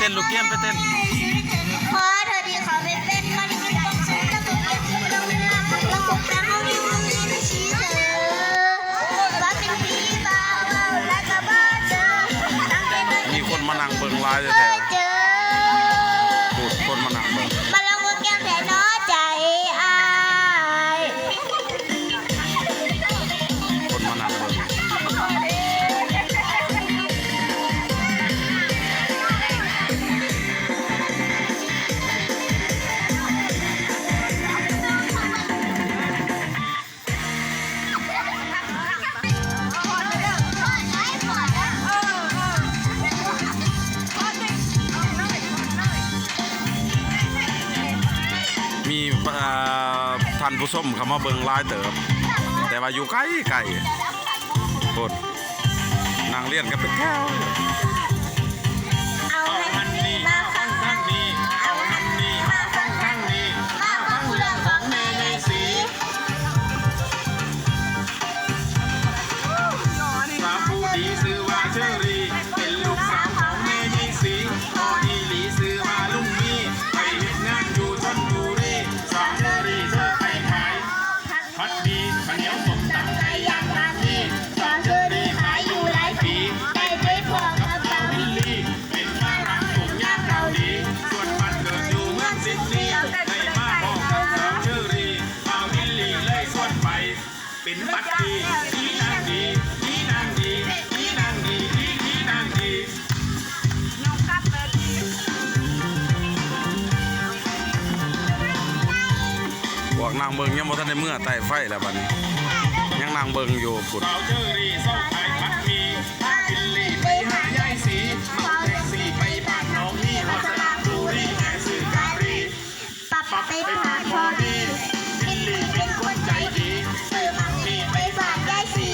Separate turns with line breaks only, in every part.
ต้นลูกเกี้ยมไปเต้น
พอเธอดีขอเป็นเป็นคนที่มีความสุขและสุขเย็นสุขลงเรือลงแต่ห้องนี้ห้องนี้ไม่ชี้เธอว่าเป็นผีบ้าและก็บ้าเจอ
มีคนมานั่งเบิ่งลายแท้ๆพูดคนมานั่งเบิ่ง
มาลองมือแก้มแต่น้อใจอาย
คนมานั่งเบิ่งมีท่านผู้ชมเข้ามาเบิ่งลายเติบแต่ว่าอยู่ไกลๆคนนางเลียนกันเป็นแก้ว
เอาฮันนี่มาฟังฟังนี่เอาฮันนี่มาฟังฟังนี่มาฟังเรื่องของแม่ยายศรี
สาวผู้ดีซื้อว่าเชอรี่เป็นลูกสาวของแม่ยายศรีพออีหลีซื้อว่าลุงมีไปเฮ็ดงานอยู่ชลบุรีสาวเชอรี่เธอไปขายพัดดีข้าวเหนียวส้มตำไก่ย่างร้านนี้สาวเชอรี่ขายอยู่หลายปีได้ไปพอกับสาววิลลี่เป็นฝรั่งผมยาวเกาหลีส่วนมันเกิดอยู่เมืองซิดนีย์ได้มาบอกกับสาวเชอรี่สาววิลลี่เลยส่วนไปเป็นบัดดีที่นางดีที่นางดีที่นางดีที่นางดี
พวกนางเบิ่งยังบ่ทันได้เมื่อใต้ไฟแล้วบัดนี้ยังนางเบิ่งอยู่พุ่น
สาวเชอรี่ส่งขายผัดหมี่วิลลี่ไปหายายสีมาแท็กซี่ไปบ้านน้องนี่ฮอสระบุรีแค่ซื้อกาลี
ปับไปผ่านพอดีวิลลี่เป็นคนใจดีซื้อมังมีไปฝากยายศรี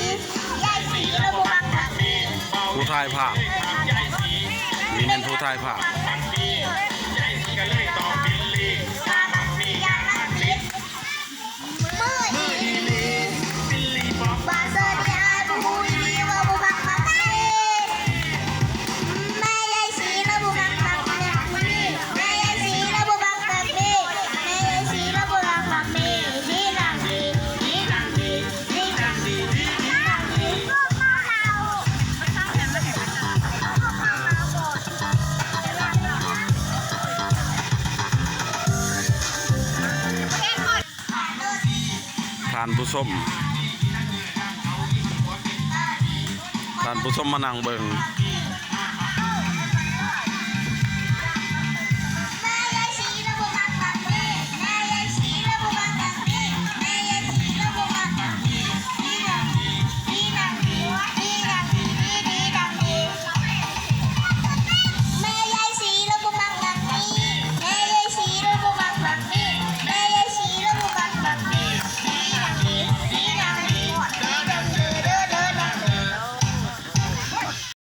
ยายศรีระบบบังคับมี
ผู้ถ่ายภาพนี่เป็นผู้ถ่ายภาพ
ผัดหมี่ยายสีก็เลยตอบวิลลี่ว่าผัดหมี่ย่างน้ำพริก
มืออี
วิลลี่บอก
บาเซอร์ยายผู้ดีว่าบุบังคับมีแม่ยายศรีระบบบังคับมีแม่ยายศรีระบบบังคับมีแม่ยายศรีระบบบังคับมีที่นางดีที่นางดีที่นางดีที่นางดีลูกมาเอา
ท่านผู้ชมมานั่งเบิ่ง